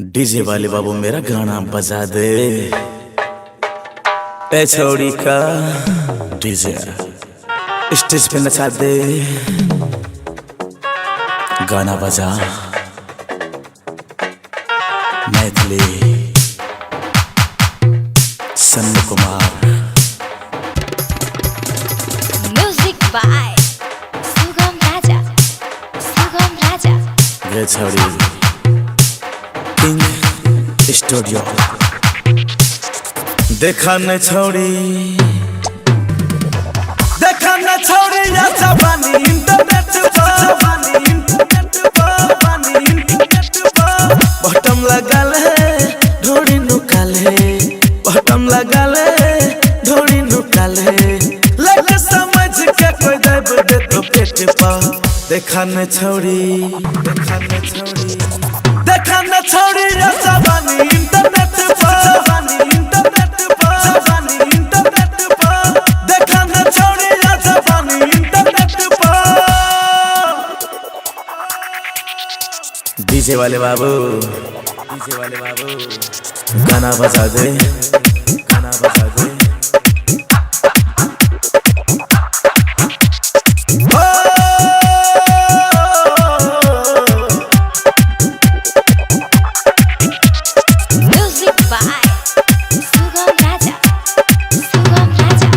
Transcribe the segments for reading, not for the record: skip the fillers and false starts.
DJ वाले बाबू मेरा गाना बजा दे। ए छोड़ी का डीजे स्टेज पे नचा दे, गाना बजा मैथिली सन्नू कुमार। म्यूजिक बाय सुगम राजा, सुगम राजा। ये छोड़ी किंग स्टूडियो। देखा न छोड़ी, देखा न छोड़ी या जवानी इंटरनेट बटम लगा ले ढोड़ी नुकाले, बटम लगा ले ढोड़ी नुकाले, लगे समझ के कोई दब दे तो पेट पा। देखा न छोड़ी, देखा न छोड़ी, देखा न छोड़ी या जवानी इंटरनेट जवानी इंटरनेट जवानी इंटरनेट देखा न छोड़ी या जवानी इंटरनेट। डीजे वाले बाबू, डीजे वाले बाबू गाना बजा दे, गाना बजा दे। म्यूजिक बाय सुगम राजा, सुगम राजा।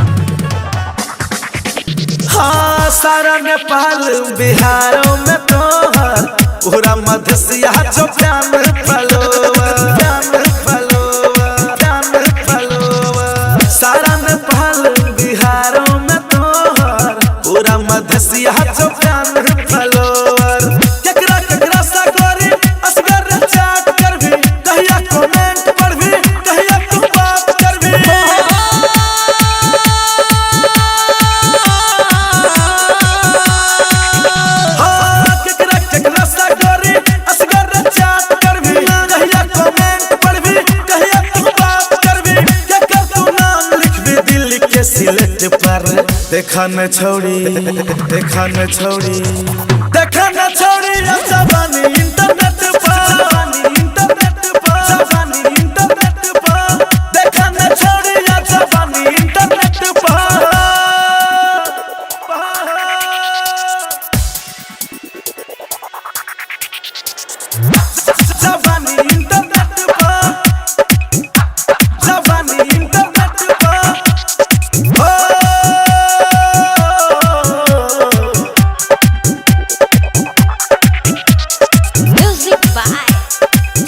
हाँ सारा नेपाल बिहारों में तोहर पूरा मधेसिया जो प्यान फलोवा, प्यान फलोवा, प्यान फलोवा। सारा नेपाल बिहारों में तोहर पूरा मधेसिया जो प्यान फलोवर। केकरा केकरा सा करी असगर चाट कर भी, कहिया कमेंट पर भी, कहिया तू बात कर भी। सिलेक्ट पर देखा न छोड़ी, देखा न छोड़ी, देखा न छोड़ी या जवानी इंटरनेट जवानी इंटरनेट जवानी इंटरनेट देखा न छोड़ी या जवानी इंटरनेट जवानी इंटरनेट जवानी इंटरनेट। म्यूजिक बाय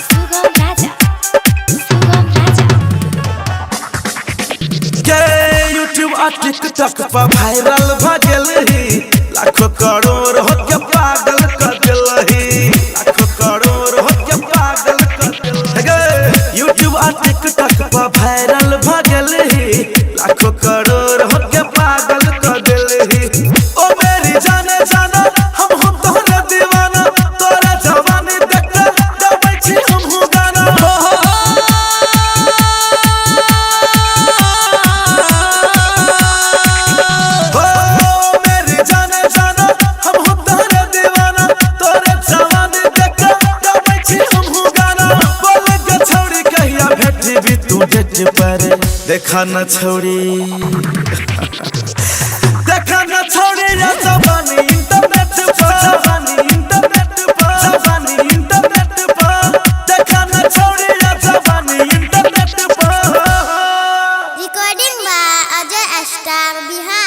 सुगम राजा, सुगम राजा। के यूट्यूब और टिकटॉक पर वायरल भ गेलही, लाखों करोड़ हो के पागल कर देलही, लाखों करोड़ हो के पागल कर देलही। यूट्यूब और टिकटॉक पर वायरल भ गेलही, लाखों करोड़ हो के पागल कर देलही। ओ मेरी जाने जाना हम हो तोहरा दीवाना, तोरा जवानी देख के गाबै छी हमहु गाना। पर देखा न छोड़ी, देखा न छोड़ी या जवानी इंटरनेट जवानी इंटरनेट जवानी इंटरनेट देखा न छोड़ी या जवानी internet. Recording by Ajay Astar Bihar।